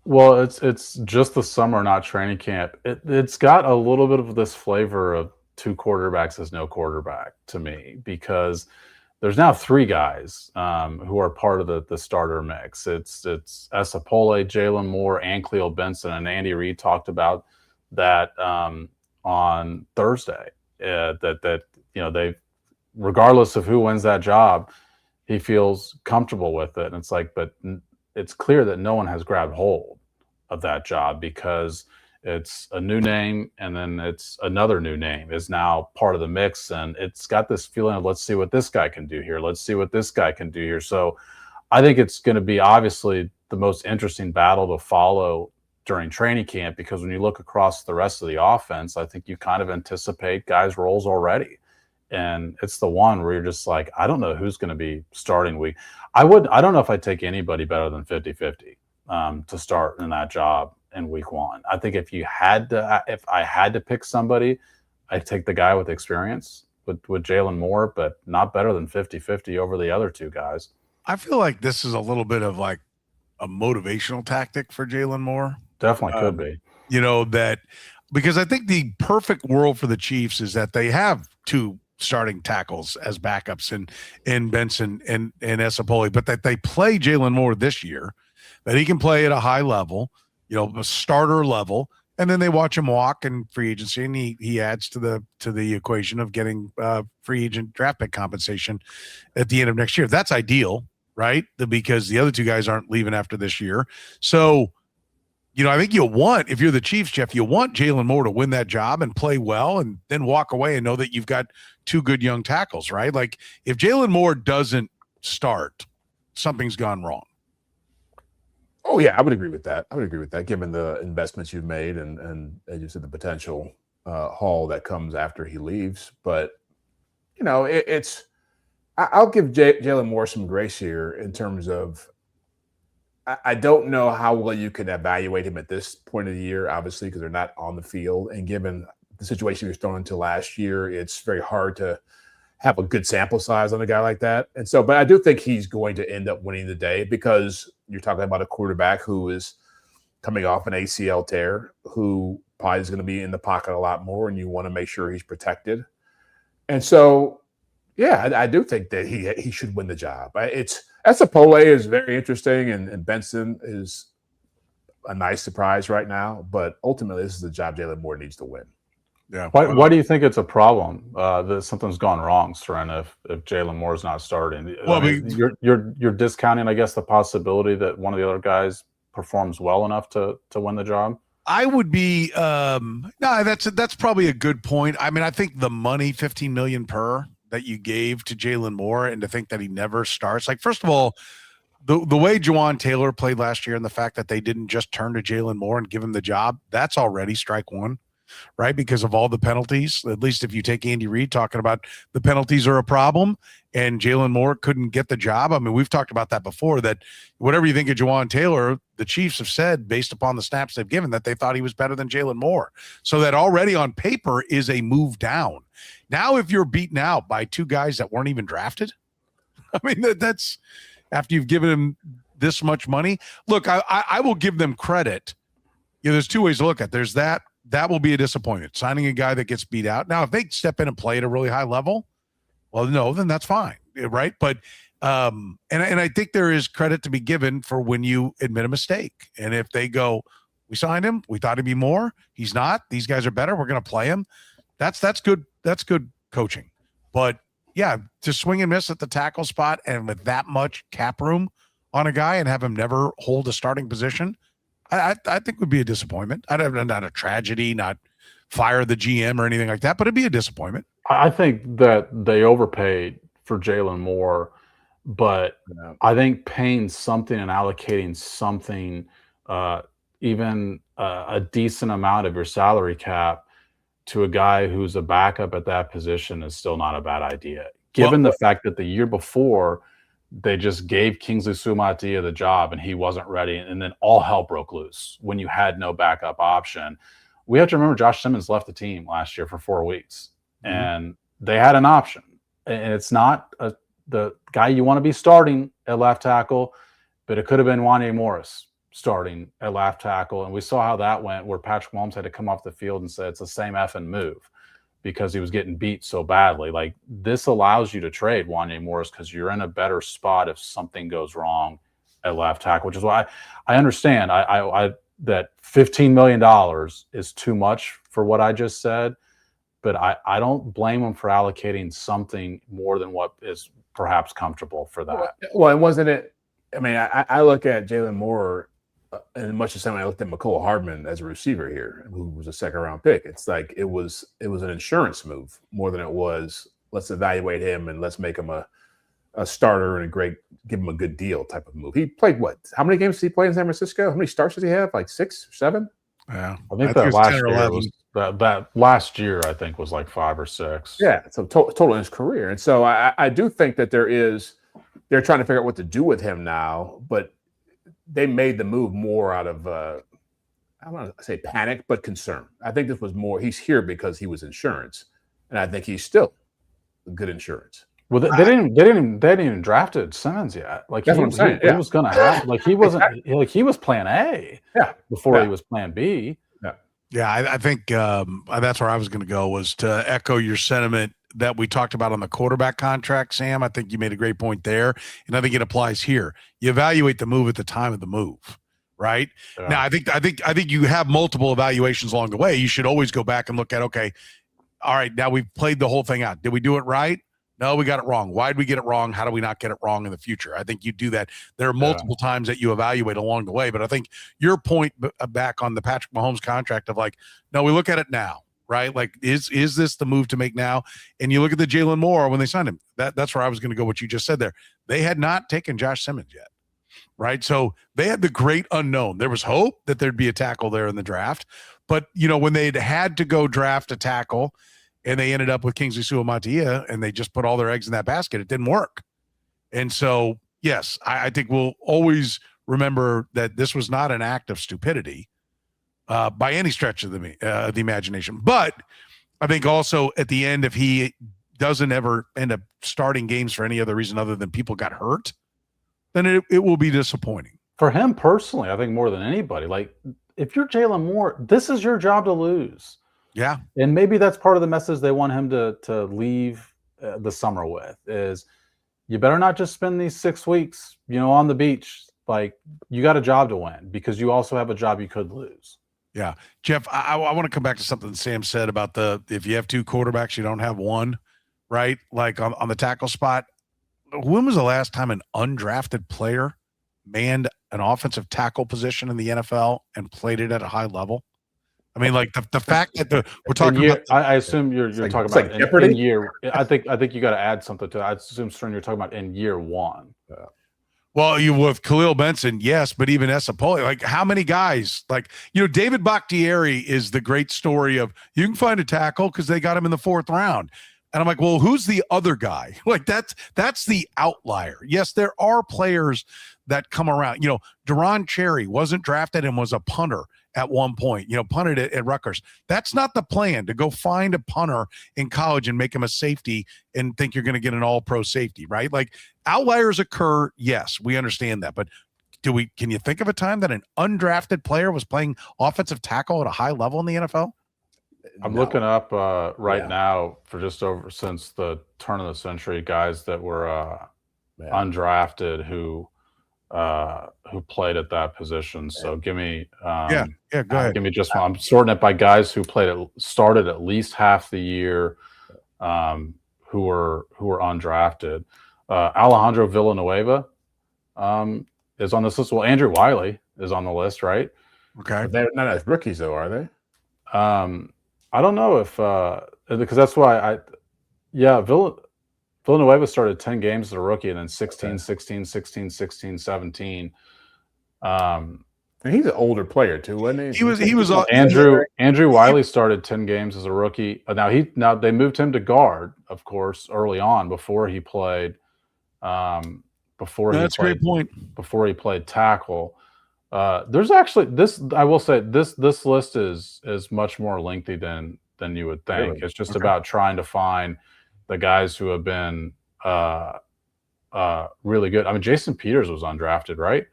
Well, it's just the summer, not training camp. It's got a little bit of this flavor of 2 quarterbacks as no quarterback to me because there's now 3 guys who are part of the starter mix. It's Esapole, Jalen Moore, and Khalil Benson. And Andy Reid talked about that on Thursday. They, regardless of who wins that job, he feels comfortable with it. And it's like, but it's clear that no one has grabbed hold of that job because it's a new name, and then it's another new name is now part of the mix. And it's got this feeling of, let's see what this guy can do here. Let's see what this guy can do here. So I think it's going to be obviously the most interesting battle to follow during training camp, because when you look across the rest of the offense, I think you kind of anticipate guys' roles already. And it's the one where you're just like, I don't know who's going to be starting week. I don't know if I'd take anybody better than 50-50 to start in that job in week 1. I think if I had to pick somebody, I'd take the guy with experience with Jalen Moore, but not better than 50-50 over the other 2 guys. I feel like this is a little bit of like a motivational tactic for Jalen Moore. Definitely could be. That because I think the perfect world for the Chiefs is that they have 2 starting tackles as backups in Benson and Esapole, but that they play Jalen Moore this year, that he can play at a high level, a starter level, and then they watch him walk in free agency, and he adds to the equation of getting free agent draft pick compensation at the end of next year. That's ideal, right? Because the other 2 guys aren't leaving after this year. So, I think if you're the Chiefs, Jeff, you want Jalen Moore to win that job and play well and then walk away and know that you've got 2 good young tackles, right? Like if Jalen Moore doesn't start, something's gone wrong. Oh, yeah, I would agree with that. Given the investments you've made and as you said, the potential haul that comes after he leaves. But, I'll give Jalen Moore some grace here in terms of I don't know how well you can evaluate him at this point of the year, obviously, because they're not on the field. And given the situation he was thrown into last year, it's very hard to have a good sample size on a guy like that. And so, but I do think he's going to end up winning the day because you're talking about a quarterback who is coming off an ACL tear, who probably is going to be in the pocket a lot more, and you want to make sure he's protected. And so, yeah, I do think that he should win the job. Esapole is very interesting, and Benson is a nice surprise right now. But ultimately, this is the job Jalen Moore needs to win. Yeah. Why do you think it's a problem that something's gone wrong, Soren, if Jalen Moore's not starting? Well, you're discounting, I guess, the possibility that one of the other guys performs well enough to win the job? I would be no, that's probably a good point. I mean, I think the money, $15 million per, that you gave to Jalen Moore, and to think that he never starts. Like, first of all, the way Juwan Taylor played last year, and the fact that they didn't just turn to Jalen Moore and give him the job, that's already strike one, right? Because of all the penalties. At least if you take Andy Reid talking about the penalties are a problem, and Jalen Moore couldn't get the job. I mean, we've talked about that before, that whatever you think of Juwan Taylor, the Chiefs have said, based upon the snaps they've given, that they thought he was better than Jalen Moore. So that already on paper is a move down. Now, if you're beaten out by two guys that weren't even drafted, I mean, that's after you've given him this much money. Look, I will give them credit. You know, there's two ways to look at it. There's that will be a disappointment, signing a guy that gets beat out. Now, if they step in and play at a really high level, well, no, then that's fine, right? But and I think there is credit to be given for when you admit a mistake. And if they go, we signed him, we thought he'd be more, he's not. These guys are better. We're going to play him. That's good. That's good coaching. But yeah, to swing and miss at the tackle spot, and with that much cap room on a guy, and have him never hold a starting position, I think would be a disappointment. Not a tragedy, not fire the GM or anything like that, but it'd be a disappointment. I think that they overpaid for Jalen Moore, but I think paying something and allocating something, even a decent amount of your salary cap to a guy who's a backup at that position is still not a bad idea. Given the fact that the year before they just gave Kingsley Suamataia the job and he wasn't ready, and then all hell broke loose when you had no backup option. We have to remember Josh Simmons left the team last year for 4 weeks, and they had an option. And it's not the guy you want to be starting at left tackle, but it could have been Wanya Morris starting at left tackle. And we saw how that went, where Patrick Mahomes had to come off the field and say it's the same effing move because he was getting beat so badly. Like, this allows you to trade Wanya Morris because you're in a better spot if something goes wrong at left tackle, which is why I understand that $15 million is too much for what I just said, but I don't blame them for allocating something more than what is perhaps comfortable for that. Well, and wasn't it? I mean, I look at Jalen Moore in much the same way I looked at McCole Hardman as a receiver here, who was a second-round pick. It's like it was an insurance move more than it was let's evaluate him and let's make him a starter and give him a good deal type of move. He played what? How many games did he play in San Francisco? How many starts does he have? Like 6 or 7? Yeah, I think that last year was that last year. I think was like 5 or 6. Yeah, so total in his career. And so I do think that they're trying to figure out what to do with him now, but they made the move more out of I don't want to say panic, but concern. I think this was more. He's here because he was insurance, and I think he's still good insurance. Well, they didn't even drafted Simmons yet. Like, that's what I'm saying. He was going to happen. Like, he wasn't. Like, he was Plan A. Yeah. Before he was Plan B. Yeah. Yeah, I think that's where I was going to go, was to echo your sentiment that we talked about on the quarterback contract, Sam. I think you made a great point there, and I think it applies here. You evaluate the move at the time of the move, right? Yeah. Now, I think you have multiple evaluations along the way. You should always go back and look at, okay, all right, now we've played the whole thing out. Did we do it right? No, we got it wrong. Why did we get it wrong? How do we not get it wrong in the future? I think you do that. There are multiple times that you evaluate along the way, but I think your point back on the Patrick Mahomes contract of like, no, we look at it now, right? Like, is this the move to make now? And you look at the Jalen Moore when they signed him. That's where I was going to go, what you just said there. They had not taken Josh Simmons yet, right? So they had the great unknown. There was hope that there'd be a tackle there in the draft, but when they'd had to go draft a tackle, and they ended up with Kingsley Suamataia, and they just put all their eggs in that basket, it didn't work. And so, yes, I think we'll always remember that this was not an act of stupidity by any stretch of the imagination. But I think also at the end, if he doesn't ever end up starting games for any other reason other than people got hurt, then it will be disappointing. For him personally, I think more than anybody. Like, if you're Jalen Moore, this is your job to lose. Yeah. And maybe that's part of the message they want him to leave the summer with is you better not just spend these 6 weeks, on the beach. Like, you got a job to win because you also have a job you could lose. Yeah. Jeff, I want to come back to something Sam said about if you have 2 quarterbacks, you don't have one, right? Like on the tackle spot. When was the last time an undrafted player manned an offensive tackle position in the NFL and played it at a high level? I mean, like the fact that we're talking about. I assume you're talking about in year. I think you got to add something to that. I assume, Soren, you're talking about in year one. Well, you with Khalil Benson, yes, but even Esapoli, like how many guys, like, David Bakhtiari is the great story of you can find a tackle because they got him in the 4th round. And I'm like, well, who's the other guy? Like that's the outlier. Yes, there are players that come around. Deron Cherry wasn't drafted and was a punter at one point, punted at Rutgers. That's not the plan, to go find a punter in college and make him a safety and think you're going to get an all-pro safety, right? Like outliers occur. Yes, we understand that. But can you think of a time that an undrafted player was playing offensive tackle at a high level in the NFL? I'm looking up now for just over since the turn of the century, guys that were undrafted who played at that position. So give me go ahead. Give me just one. I'm sorting it by guys who started at least half the year, who were undrafted. Alejandro Villanueva is on this list. Well, Andrew Wiley is on the list, right? Okay. But they're not as rookies though, are they? I don't know if because that's why Villanueva started 10 games as a rookie and then 16, 16, 17. And he's an older player too, wasn't he? He was Andrew Wiley started 10 games as a rookie. Now they moved him to guard, of course, early on before he played. That's a great point. Before he played tackle. There's actually this. I will say this list is much more lengthy than you would think. Really? It's just about trying to find the guys who have been really good. I mean, Jason Peters was undrafted, right?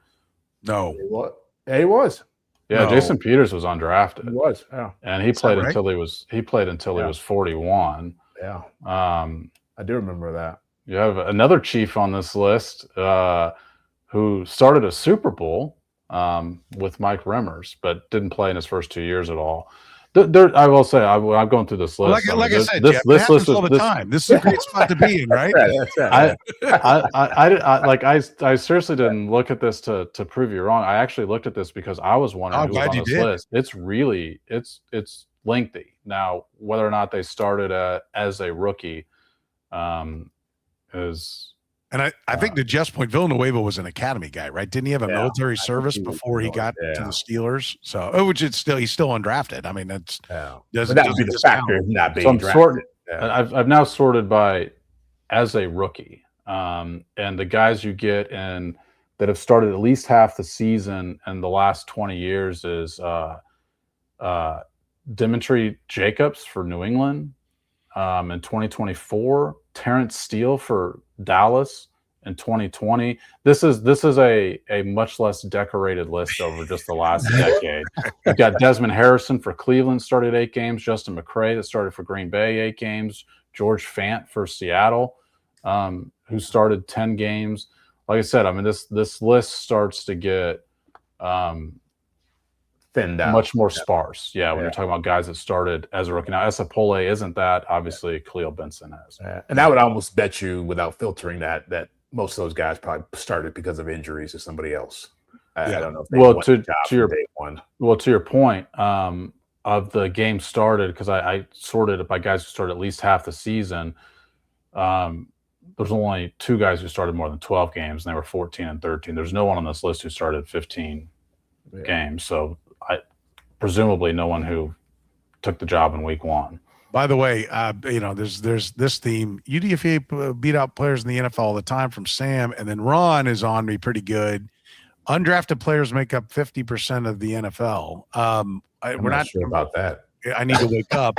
No. He was. Yeah, No. Jason Peters was undrafted. He was. Yeah. And he played until he was 41. Yeah. I do remember that. You have another Chief on this list who started a Super Bowl with Mike Remmers, but didn't play in his first 2 years at all. I will say, I'm going through this list. Like I said, Jeff, this list is all the time. This is a great spot to be in, right? I seriously didn't look at this to prove you wrong. I actually looked at this because I was wondering who was on this list. It's really it's lengthy. Now, whether or not they started as a rookie is. And I think to Jeff's point, Villanueva was an academy guy, right? Didn't he have a military service before he got to the Steelers? So, which he's still undrafted. I mean, that's that would be the factor not being drafted. I've now sorted by as a rookie, and the guys you get in that have started at least half the season in the last 20 years is Dimitri Jacobs for New England in 2024, Terrence Steele for Dallas in 2020. This is a much less decorated list over just the last decade. We've got Desmond Harrison for Cleveland, started 8 games. Justin McCray that started for Green Bay, 8 games. George Fant for Seattle, who started 10 games. Like I said, I mean this list starts to get thinned out, much more sparse. When you're talking about guys that started as a rookie. Now, Esapoli isn't that. Obviously, Khalil Benson is. And I would almost bet you, without filtering that most of those guys probably started because of injuries to somebody else. I don't know if they to your point, of the game started, because I sorted it by guys who started at least half the season. There's only 2 guys who started more than 12 games, and they were 14 and 13. There's no one on this list who started 15 games. So presumably no one who took the job in week 1. By the way, there's this theme. UDFA beat out players in the NFL all the time from Sam, and then Ron is on me pretty good. Undrafted players make up 50% of the NFL. We're not sure about that. I need to wake up.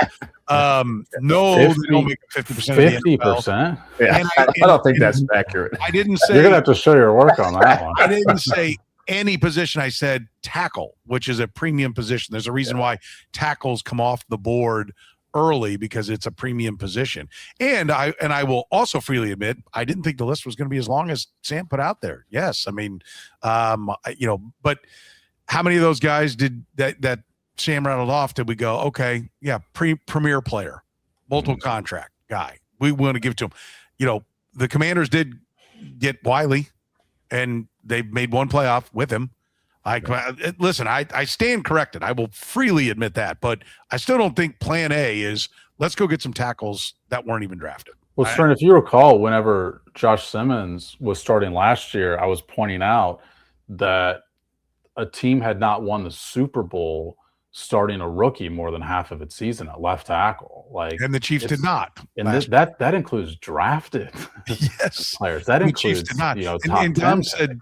No, 50, they don't make 50%. 50%. Yeah, I don't think that's accurate. I didn't say. You're gonna have to show your work on that one. I didn't say any position. I said tackle, which is a premium position. There's a reason why tackles come off the board early, because it's a premium position. And I will also freely admit, I didn't think the list was going to be as long as Sam put out there. Yes, I mean, but how many of those guys did that Sam rattled off did we go, okay, premier player, multiple contract guy, we want to give to him? The Commanders did get Wiley and they've made one playoff with him. Listen, I stand corrected. I will freely admit that, but I still don't think plan A is let's go get some tackles that weren't even drafted. Well, Soren, if you recall, whenever Josh Simmons was starting last year, I was pointing out that a team had not won the Super Bowl starting a rookie more than half of its season at left tackle. And the Chiefs did not. And that includes drafted players. That includes, top and Tom said,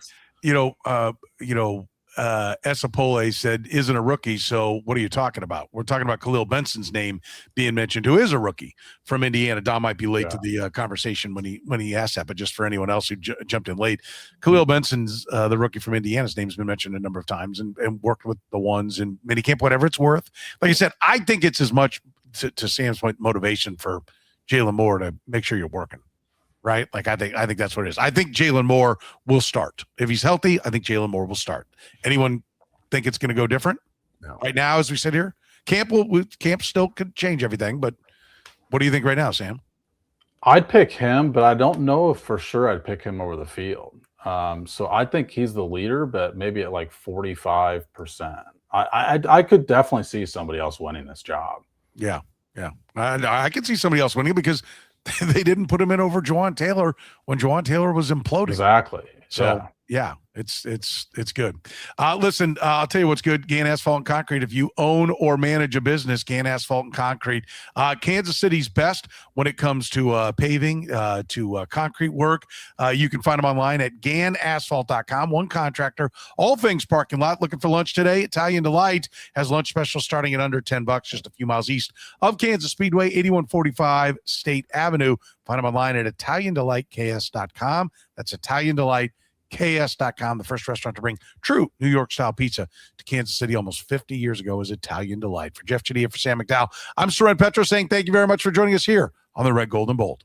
Esapole said isn't a rookie. So what are you talking about? We're talking about Khalil Benson's name being mentioned, who is a rookie from Indiana. Don might be late to the conversation when he asked that, but just for anyone else who jumped in late, Khalil Benson's the rookie from Indiana's name's been mentioned a number of times and worked with the ones and minicamp, whatever it's worth. Like I said, I think it's as much to Sam's point motivation for Jalen Moore to make sure you're working. Right? Like I think that's what it is. I think Jalen Moore will start. If he's healthy, I think Jalen Moore will start. Anyone think it's going to go different? No. Right now, as we sit here, camp still could change everything, but what do you think right now, Sam? I'd pick him, but I don't know if for sure I'd pick him over the field. So I think he's the leader, but maybe at like 45%. I could definitely see somebody else winning this job. Yeah. I could see somebody else winning because they didn't put him in over Juwan Taylor when Juwan Taylor was imploding. Exactly. So yeah, it's good. Listen, I'll tell you what's good. Gann Asphalt and Concrete. If you own or manage a business, Gann Asphalt and Concrete, Kansas City's best when it comes to paving, to concrete work. You can find them online at GannAsphalt.com. One contractor, all things parking lot. Looking for lunch today? Italian Delight has lunch special starting at under $10, just a few miles east of Kansas Speedway, 8145 State Avenue. Find them online at ItalianDelightKS.com. That's ItalianDelightKS.com. The first restaurant to bring true New York-style pizza to Kansas City almost 50 years ago is Italian Delight. For Jeff Chadiha, for Sam McDowell, I'm Soren Petro saying thank you very much for joining us here on the Red, Gold, and Bold.